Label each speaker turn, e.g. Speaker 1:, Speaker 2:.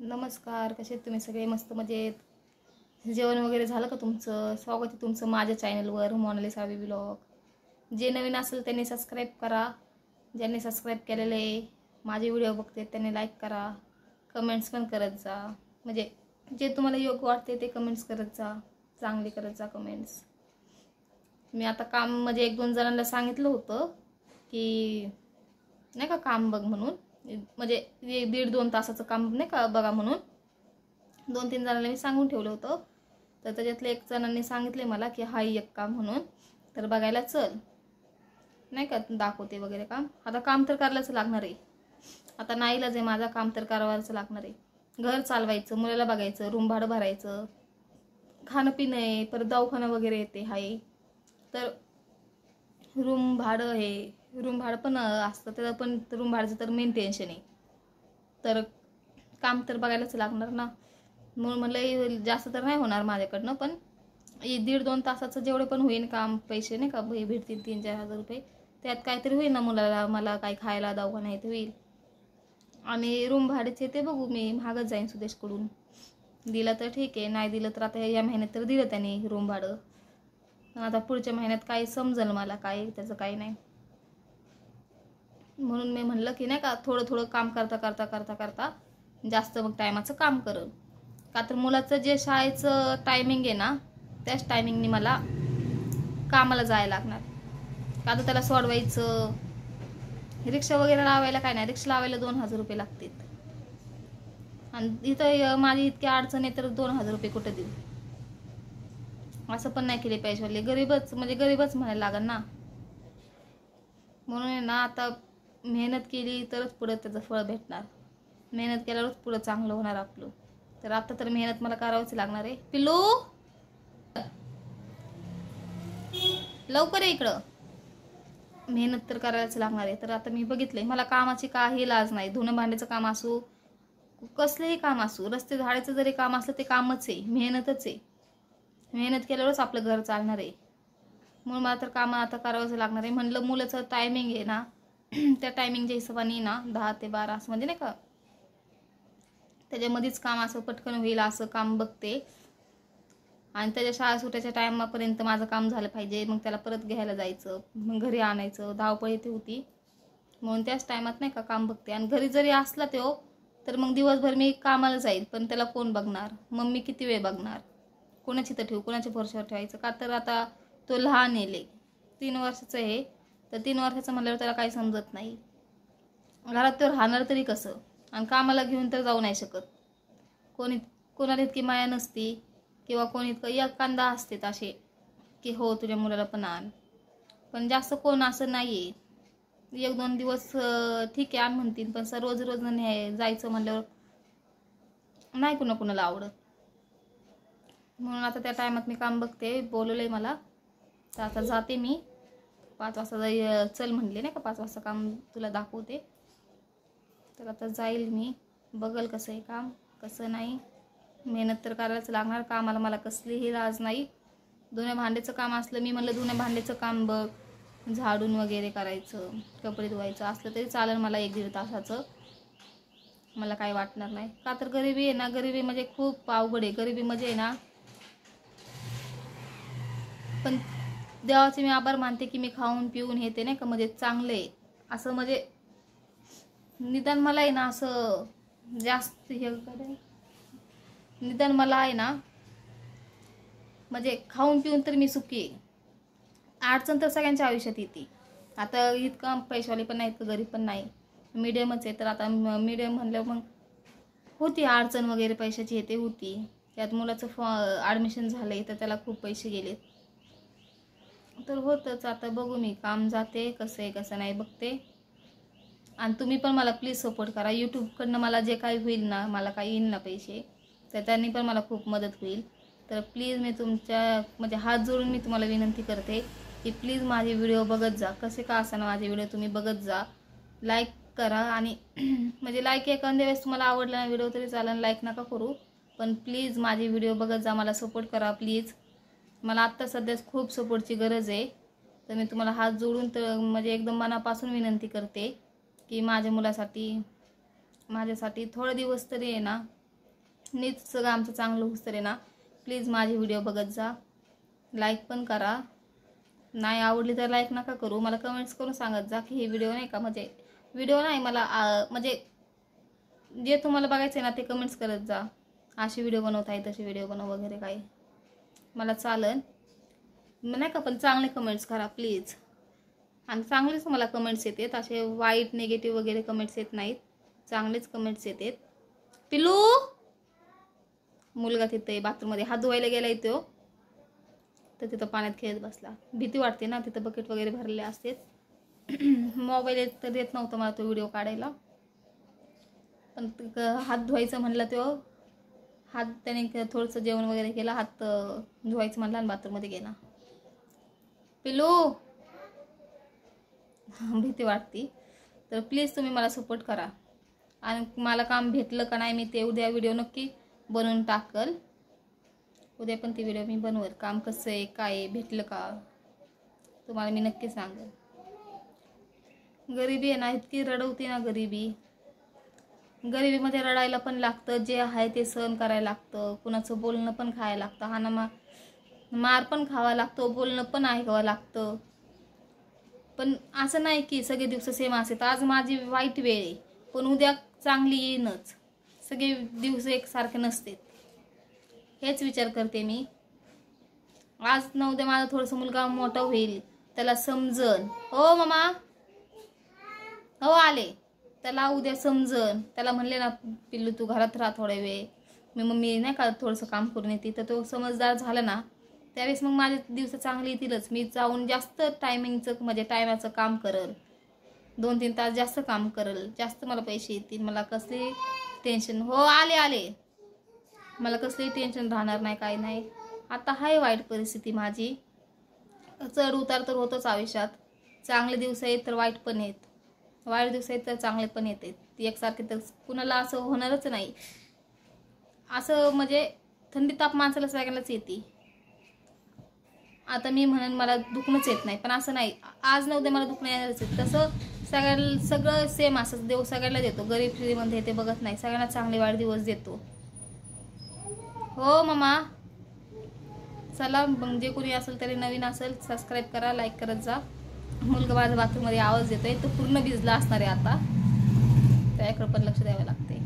Speaker 1: नमस्कार, कसे आहेत तुम्ही सगळे? मस्त मजेत. जेवण वगैरे झालं का तुमचं? स्वागत आहे तुमचं माझ्या चॅनलवर मोनालिसा बेबी व्लॉग. जे नवीन असेल त्यांनी सबस्क्राईब करा. ज्यांनी सबस्क्राईब केलेले माझे व्हिडिओ बघते त्यांनी लाईक करा. कमेंट्स पण करत जा. म्हणजे जे तुम्हाला योग्य वाटते ते कमेंट्स करत जा. चांगले करत जा कमेंट्स. मी आता काम म्हणजे 1-2 जणांना सांगितलं होतं की नाही का काम बघ म्हणून, म्हणजे 1-1.5-2 तासाचं काम नाही का बघा म्हणून 2-3 जणांना मी सांगून ठेवलं होतं. तर त्याच्यातले एक जणांनी सांगितले मला की हाय एक काम म्हणून, तर बघायला चल नाही का, दाखवते वगैरे काम. आता काम तर करायलाच लागणार आहे. आता नाईलाज आहे माझा, काम तर करावंच लागणार आहे. घर चालवायचं, मुलाला बघायचं, रूम भाडं भरायचं, खाणं पिणं आहे, परत दवाखाना वगैरे येते हाय. तर रूम भाडं पण असतं, त्याला पण रूम भाड्याचं तर मेन टेन्शन आहे. तर काम तर बघायलाच लागणार ना. म्हणून म्हणलं जास्त तर नाही होणार माझ्याकडनं, पण 1-1.5-2 तासाचं जेवढे पण होईल काम, पैसे नाही का भेटतील 3-4 हजार रुपये, त्यात काहीतरी होईल ना मुलाला, मला काही खायला दवाखाना येते होईल. आणि रूम भाड्याचे ते बघू, मी महागच जाईन सुदेशकडून. दिलं तर ठीक आहे, नाही दिलं तर आता या महिन्यात तर दिलं त्याने रूम भाडं. आता पुढच्या महिन्यात काही समजेल मला, काय त्याचं काही नाही. म्हणून मी म्हणलं की नाही का थोडं थोडं काम करता करता करता करता जास्त मग टायमाचं काम करल. का तर मुलाचं जे शाळेचं टायमिंग आहे ना, त्याच टायमिंगनी मला कामाला जायला लागणार. का तर त्याला सोडवायचं, रिक्षा वगैरे लावायला काय नाही, रिक्षा लावायला 2,000 रुपये लागतील. आणि इथं माझी इतकी अडचण आहे तर 2,000 रुपये कुठं देऊ? असं पण नाही केले पैशावाले, गरीबच म्हणजे गरीबच म्हणायला लागल ना. म्हणून ना आता मेहनत केली तरच पुढे त्याचं फळ भेटणार. मेहनत केल्यावरच पुढं चांगलं होणार आपलं. तर आता तर मेहनत मला करावंच लागणार आहे. पिल्लू लवकर ये इकडं. मेहनत तर करायलाच लागणार आहे. तर आता मी बघितलंय, मला कामाची काही लाज नाही. धुणं भांड्याचं काम असो, कसलेही काम असो, रस्ते झाडायचं जरी काम असलं ते कामच आहे, मेहनतच आहे. मेहनत केल्यावरच आपलं घर चालणार आहे. म्हणून मला तर काम आता करावंच लागणार आहे. म्हणलं मुलाचं टायमिंग आहे ना, त्या टायमिंगच्या हिशोबाने ना 10 ते 12 असं म्हणजे नाही का, त्याच्यामध्येच काम असं पटकन होईल असं काम बघते. आणि त्याच्या शाळा सुटायच्या टायमापर्यंत माझं काम झालं पाहिजे. मग त्याला परत घ्यायला जायचं, मग घरी आणायचं, धावपळ येते होती. म्हणून त्याच टायमात नाही का काम बघते. आणि घरी जरी असला तो तर मग दिवसभर मी कामाला जाईल, पण त्याला कोण बघणार? मम्मी किती वेळ बघणार? कोणाची तर ठेवू, कोणाच्या भरोश्यावर ठेवायचं? का तर आता तो लहान आहे, 3 वर्षाचं आहे. तर 3 वर्षाचं म्हणल्यावर त्याला काही समजत नाही. घरात तो राहणार तरी कसं? आणि कामाला घेऊन तर जाऊ नाही शकत. कोणाला इतकी माया नसती, किंवा कोणी इतकं एखादा असते असे की हो तुझ्या मुलाला पण आण. पण जास्त कोण असं नाही आहे. 1-2 दिवस ठीक आहे आण म्हणतील, पण रोज रोज जायचं म्हणल्यावर नाही कुणाला आवडत. म्हणून आता त्या टायमात मी काम बघते. बोलवलंय मला, तर आता जाते मी. 5 वाजता चल म्हणले नाही का, 5 वाजता काम तुला दाखवते. तर आता जाईल मी, बघल कसं आहे काम कसं नाही. मेहनत तर करायलाच लागणार. कामाला मला कसलीही लाज नाही. धुण्या भांड्याचं काम असलं, मी म्हणलं धुण्या भांड्याचं काम बघ, झाडून वगैरे करायचं, कपडे धुवायचं असलं तरी चालेल मला 1-1.5 तासाचं. मला काही वाटणार नाही. का तर गरिबी आहे ना, गरिबी म्हणजे खूप अवघड आहे. गरिबी म्हणजे आहे ना, पण देवाचे मी आभार मानते की मी खाऊन पिऊन हे ते नाही का म्हणजे चांगलं आहे असं. म्हणजे निदान मला आहे ना असं जास्त हे निदान मला आहे ना म्हणजे खाऊन पिऊन तर मी सुखी आहे. अडचण तर सगळ्यांच्या आयुष्यात येते. आता इतकं पैशावाले पण नाही, इतकं गरीब पण नाही, मिडियमच आहे. तर आता मिडियम म्हणल्यावर मग होती अडचण वगैरे पैशाची येते होती. त्यात मुलाचं ॲडमिशन झालं आहे तर त्याला खूप पैसे गेलेत. तर होतंच. आता बघू, मी काम जाते, कसं आहे कसं नाही बघते. आणि तुम्ही पण मला प्लीज सपोर्ट करा. यूट्यूबकडनं मला जे काही होईल ना, मला काही येईल ना पैसे, तर त्यांनी पण मला खूप मदत होईल. तर प्लीज मी तुमच्या म्हणजे हात जोडून मी तुम्हाला विनंती करते की प्लीज माझे व्हिडिओ बघत जा. कसे का असाना माझे व्हिडिओ तुम्ही बघत जा, लाईक करा. आणि म्हणजे लाईक एखाद्या वेळेस तुम्हाला आवडला ना व्हिडिओ तरी चालेल, लाईक नका करू, पण प्लीज माझे व्हिडिओ बघत जा, मला सपोर्ट करा प्लीज. मला आत्ता सध्याच खूप सपोर्टची गरज आहे. तर मी तुम्हाला हात जोडून तर म्हणजे एकदम मनापासून विनंती करते की माझ्या मुलासाठी माझ्यासाठी थोडे दिवस तरी आहे ना नीट सगळं आमचं चांगलं होतं रे ना. प्लीज माझे व्हिडिओ बघत जा, लाईक पण करा. नाही आवडली तर लाईक नका करू, मला कमेंट्स करून सांगत जा की हे व्हिडिओ नाही का, म्हणजे व्हिडिओ नाही मला म्हणजे जे तुम्हाला बघायचं आहे ना ते कमेंट्स करत जा. अशी व्हिडिओ बनवताय तशी व्हिडिओ बनव वगैरे काही मला चालेल नाही का, पण चांगले कमेंट्स करा प्लीज. आणि चांगलेच मला कमेंट्स येतात, असे वाईट निगेटिव्ह वगैरे कमेंट्स येत नाहीत, चांगलेच कमेंट्स येतात. पिलू मुलगा तिथे बाथरूममध्ये हात धुवायला गेला इथे, तर तिथं पाण्यात खेळत बसला. भीती वाटते ना, तिथं बकेट वगैरे भरलेले असते. मोबाईल तर देत नव्हतं मला तो व्हिडिओ काढायला, पण हात धुवायचं म्हणलं तो हात त्याने थोडंसं जेवण वगैरे केलं, हात धुवायचं म्हणलं आणि बाथरूममध्ये गेला. पिलू भीती वाटते. तर प्लीज तुम्ही मला सपोर्ट करा. आणि मला काम भेटलं का नाही मी ते उद्या व्हिडिओ नक्की बनवून टाकल. उद्या पण ती व्हिडिओ मी बनवेल, काम कसं आहे काय आहे, भेटलं का तुम्हाला मी नक्की सांगेल. गरिबी आहे ना, इतकी रडवते ना गरिबी. गरिबीमध्ये रडायला पण लागतं, जे आहे ते सहन करायला लागतं, कुणाचं बोलणं पण खायला लागतं, हा ना मार पण खावा लागतो, बोलणं पण ऐकावं लागतं. पण असं नाही की सगळे दिवस सेम असतात. आज माझी वाईट वेळ आहे पण उद्या चांगली येईनच, सगळे दिवस एकसारखे नसते. हेच विचार करते मी. आज न उद्या माझा थोडासा मुलगा मोठा होईल, त्याला समजन. हो मामा, हो आले. त्याला उद्या समजन, त्याला म्हणले ना पिल्लू तू घरात राहा थोडा वेळ, मी मम्मी नाही का थोडंसं काम करून येते, तर तो समजदार झाला ना त्यावेळेस मग माझे दिवस चांगले येतीलच. मी जाऊन जास्त टायमिंगचं म्हणजे टायमाचं काम करल, 2-3 तास जास्त काम करल, जास्त मला पैसे येतील, मला कसली टेन्शन. हो आले. मला कसली टेन्शन राहणार नाही, काय नाही. आता हाय वाईट परिस्थिती माझी, चढ उतार तर होतोच आयुष्यात. चांगले दिवस आहेत तर वाईट पण आहेत, वाईट दिवस आहेत तर चांगले पण येतात. एकसारखे तर कुणाला असं होणारच नाही. असं म्हणजे थंडी ताप माणसाला सगळ्यांनाच येते. आता मी म्हणेन मला दुखणंच येत नाही, पण असं नाही. आज न उद्या मला दुखणं येणारच आहे. तसं सगळं सेम असं देव सगळ्यांना देतो. गरीब श्रीमंत ते बघत नाही, सगळ्यांना चांगले वाईट दिवस देतो. हो मामा चला मग, जे कोणी असेल तरी नवीन असेल सबस्क्राईब करा, लाईक करत जा. मुलगा माझ्या बाथरूममध्ये आवाज देतोय, तो पूर्ण भिजला असणार आहे आता, त्याकडे पण लक्ष द्यावं लागते.